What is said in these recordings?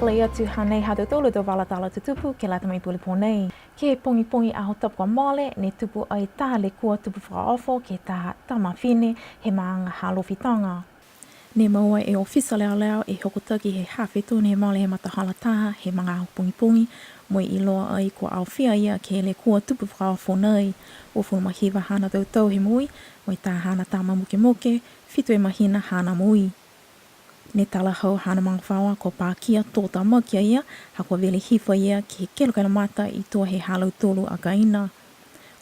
Whakalea tu hanei hatu tolu do walatala tu tupu ke lata mai puli ponei. Ke pongi pongi aho top kwa mole ne tupu ai ta le kua tupu whakaofo ke ta tamawhine he maanga halowhitanga. Ne maua e ofisa leo leo e hokotaki he hawhetu ne mole he matahala taha he mga aho pongi pongi moi I loa ai kua au whia ia ke le kua tupu whakaofo nei. O funu mahiwa hana tau he mui, moi ta hana tama muke muke, fitu e mahina hana mui. Ne tala hau hana mangwhaua ko pākia tōta makia ia, hako vele hifa ia ki he kelokana mata I toa he halau tolu a gaina.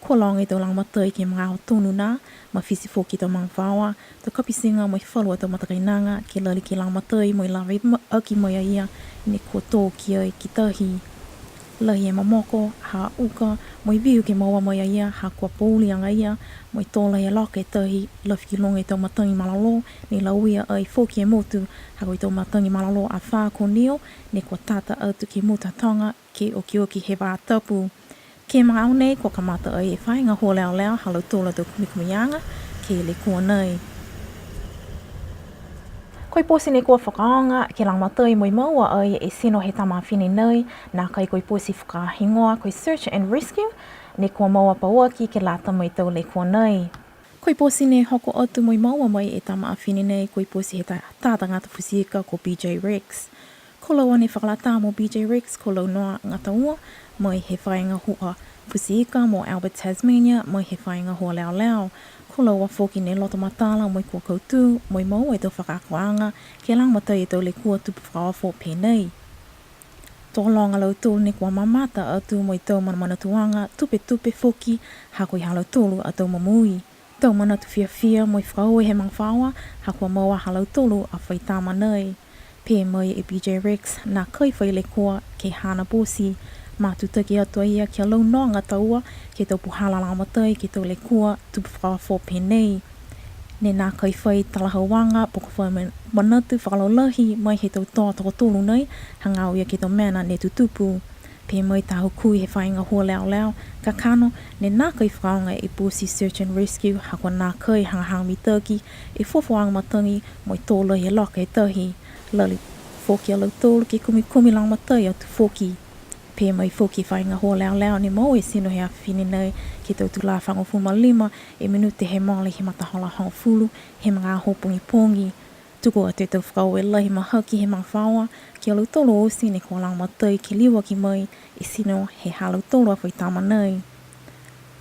Kua longa I tau langmatai ke mga o tonu nā, ma fisi fōki tau mangwhaua, tau kapisinga moi whalua tau matakainanga ke lali ki langmatai moi lawe aki mai ia ne kua tō ki ai ki tahi. Lahi e mamoko, ha uka, moi viu ke maua mai ia, ha kua pōlianga ia, moi tōla e loka e tahi, lafi ki longa I tau matangi malalo, ne lauia ai fōki e motu, hako I tau matangi malalo a whā ko nio, ne kua tata atu ke mutatanga, ke oki he wā tapu. Ke mga au nei, kua kamata ai e whainga hoa leo leo, halau tōla tau kumikumianga, ke le kua nei. Koi posi ne kua whakaonga ke langmatai moi maua ai e sino he tamawhine nei, nā kai koi posi whakahingoa koi search and rescue, ne kua maua pauaki ke lata mai tau le kua nei. Koi posi ne hoko atu moi maua mai e tamawhine nei koi posi he tāta ngata whusiika ko BJ Rex. Ko lau ane whakalata mo BJ Rex ko lau noa ngata ua, mai he whainga hua whusiika mo Albert Tasmania, mai he whainga hua leo leo. Ko lau a whoki ne loto matala moi kua koutu, moi maua e tau whakakoanga, ke langmatai e tau le kua tupu whakaofo pēnei. Tō longa lau tōlu ne kua mamata atu moi tau manatuanga, tupe whoki, hako I halau tōlu a tau mamui. Tau manatu fia moi whakaue he mangwhaua, hako maua halau tōlu a whaitama nei. Pē mai e BJ Rex, nā kai whai le kua ke hana bosi, mātutaki atua ia kia lau noanga taua ke tau puhala langmatai ke tau le kua tupu whakaofo pēnei. Ne nā kai whai talahauanga poko whai manatu whakalaulahi mai he tau toa toko tolu nei hangau ia ke tau mena ne tutupu. Pē mai tā hukui he whainga hua leo leo ka kano ne nā kai whakaonga e Bosi Search and Rescue hako nā kai hangahang mi taki e whawhawanga matangi moi tōla he loka e tahi. Lali whoki alau tōlu ke kumi langmatai atu whoki. Pē mai whoki whainga hoa leo leo ne mau e sino he awhine nei ke tau tu la whangofuma 5 e minute he mole he matahala hangofulu he mga aho pongi. Tuko a te tau whakau e lahi mahaki he mangwhaua ke alau tolo osi ne kua langmatai ke liwa ki mai e sino he halau tolo a whaitama nei.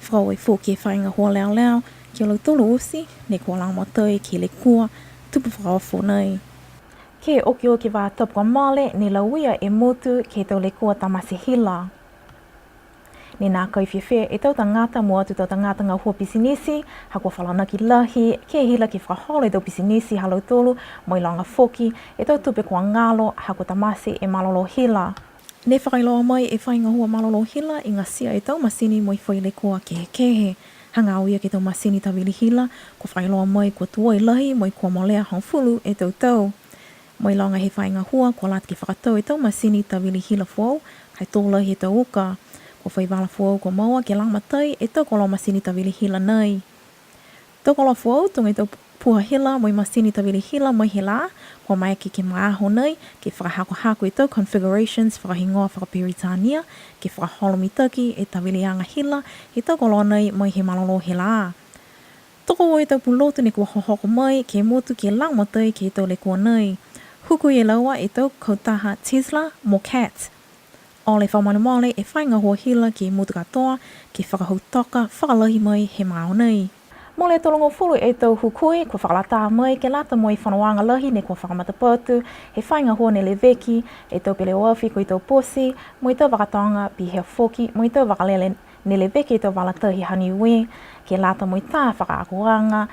Whakau e whoki e whainga hoa leo leo ke alau tolo osi ne kua langmatai ke le kua tupu whakaofo nei. Ke oki wā tapu kwa male ne lauia e motu ke tau le kua tamasihila. Ne nā kaiwhiwhi e tau tangata mua atu tau tangata ngā hua pisinisi, hako whalanaki lahi, ke hila ki whakahole tau pisinisi halau tolu, moi langa whoki, e tau tupe kua ngalo, hako tamasi e malolo hila. Ne whakailoa mai e whainga hua malolo hila i ngā sia e tau masini moi whai le kua kehe. Hangau ia ke tau masini tawili hila, ko whailoa mai kua tuai lahi, moi kua molea hangfulu e tau. Mai longa he whainga hua, kua lata ki whakatau e tau masini tawili hila fuau, kai tōla he tau uka. Ko whaiwala fuau kua maua ke langmatai e tau kolo masini tawili hila nei. Tau kolo fuau, tunga e tau puha hila, moi masini tawili hila, moi he la, kua mai ke maaho nei, ke whakahako e tau configurations, whakahingoa whakapiritania, ke whakaholomitaki e tawili anga hila, e tau kolo nei, moi he malolo he la. Toko e tau pulotu ne kua hohoko mai, ke motu ke langmatai ke tau le kua nei. Huku e laua e tau kautaha Tesla mo Cat. O le whamanu mole e whainga hua hila ki mutu katoa, ki whakahutoka, whakalahi mai he mao nei. Mole e tolongo fulu e tau hukui, kua whakalata mai, ke lata moi whanawanga lahi ne kua whakamatapotu, he whainga hua ne le veki, e tau pele oafi ko i tau posi, mo i tau wakatonga pi hea whoki, mo i tau wakalele ne le veki e tau walatahi ha Niuean, ke lata moi tā whakaakuranga,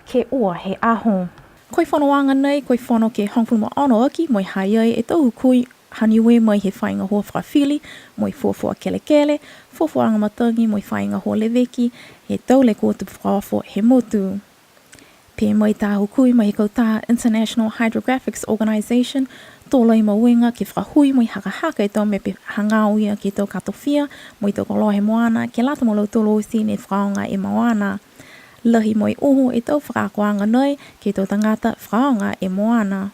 ke ua he aho. Koi whanawanga nei, koi whano ke hongfuluma ono aki, moi haiai e tau hukui Niuean mai he whainga hoa whakawhili, moi fuafua kelekele, fuafuanga matangi, moi whainga hoa leweki, he tau le kua tupu whakawhafo he motu. Pē mai tā hukui mai he kautaha International Hydrographics Organization, tōlai mawinga ke whakahui moi haka e tau me pe hangau ia ke tau katowhia, moi tau koloa he moana, ke lata mo lau tolo osi ne whakaonga e moana. Lahi moi uhu e tau whakakoanga nei ke tau tangata whakaonga e moana.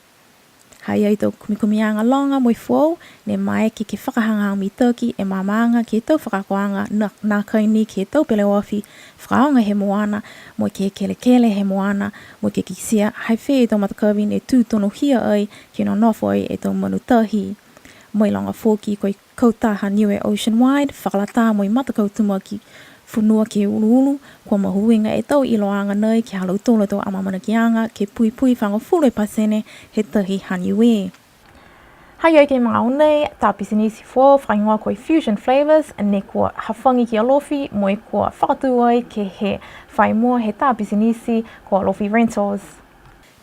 Hai ai tau kumikumianga longa moi fuau, ne mai ki ke whakahanga mi Turkey e mamanga ki tau whakakoanga nā kaini ki tau pele wafi whakaonga he moana, mo ke kele he moana, mo ke kisia hai whi e tau matakawi ne tū tono hia ai ki no nofo ai e tau manutahi. Moi longa fōki koi kautaha Niuean Ocean Wide, whakalata moi matakau tuma ki whunua ke ulu, kua mahuinga e tau iloanga nei ki halau tōla tō amamana ki anga, ke pui whangafuru e pasene he tahi Niuean. Hai ai ke mga nei, tā pisinisi fō, whaingoa koi fusion flavors, ne kua hawhangi ki alofi, moi kua whakatu ai ke he whai mua he tā pisinisi kua alofi rentals.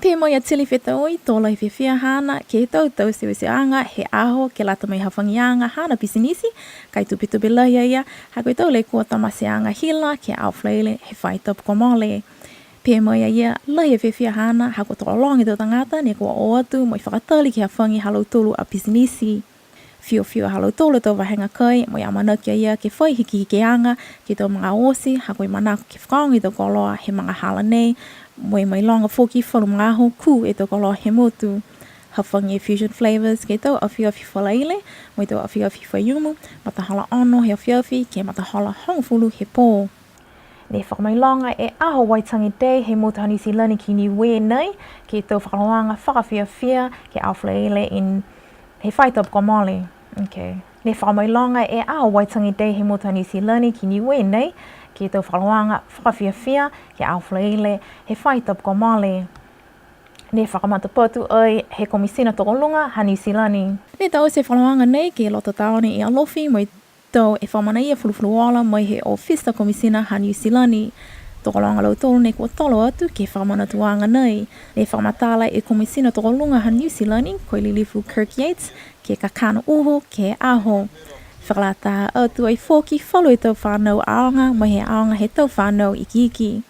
Pia mai a tili wheta oi, tōla i whiwhia hana, ke tau se anga, he aho, ke lata mai hawhangi anga, hana pisinisi, kai tupi lahi ia, hako i tau le kua tamase anga hila, ke au flaile, he whai tapu ko mole. Pia mai a ia, lahi a whiwhia hana, hako tō longi tō tangata, ne kua o atu, moi whakatali ki hawhangi halau tolu a pisinisi. Fio halau tōla tō wahenga kai, moi amanaki ia, ke whai hiki anga, ke tō mga osi, hako i manako ke whakaongi tō koloa, he mga hala nei, moi longa fōki whalu mga aho ku e tō koloa he motu. Hawhangi e fusion flavors ke tau awhiawhi whalaile, moi tō awhiawhi whaiumu, matahala ono he awhiawhi, ke matahala hongfulu he pō. Ne whakamailonga e aho waitangi te he motu hanisi lani ki Niuean nei, ke tō whakaloanga whakawhiawhia, ke awhiawhi in he whaitop ko mole. Okay. Ne whakamailonga e aho waitangi te he motu hanisi lani ki Niuean nei, ki tau whakaloanga whakawhiawhia, ke awhiawhi he whaitop ko mole. Ne whakamata patu ai he komisina tokolunga ha New Zealand. Ne tau se whakaloanga nei ke lota taone i alofi, mai tau e whamana ia fulufuluala mai he ofista komisina ha New Zealand. Tokolonga lau tolu ne kua tolo atu ke whamana tuanga nei. Ne whakamatala e komisina tokolunga ha New Zealand, koe lilifu Kirk Yates, ke kakana uho, ke aho. Whakalata atu ai fōki whalu e tau whanau aonga, mai he aonga he tau whanau iki.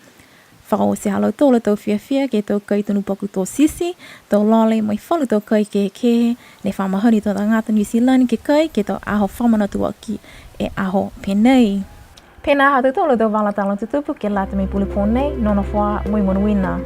Whakao se halau tōla tau whiawhia ke tau kai tunu paku tō sisi, tau lole mai whalu tau kai ke kehe, ne whamahani tō tangata New Zealand ke kai ke tau aho whamana tua ki e aho penei. Pena hatu tōla tau wala talang tutupu ke lata me puli pōnei, nona wha mui monuina.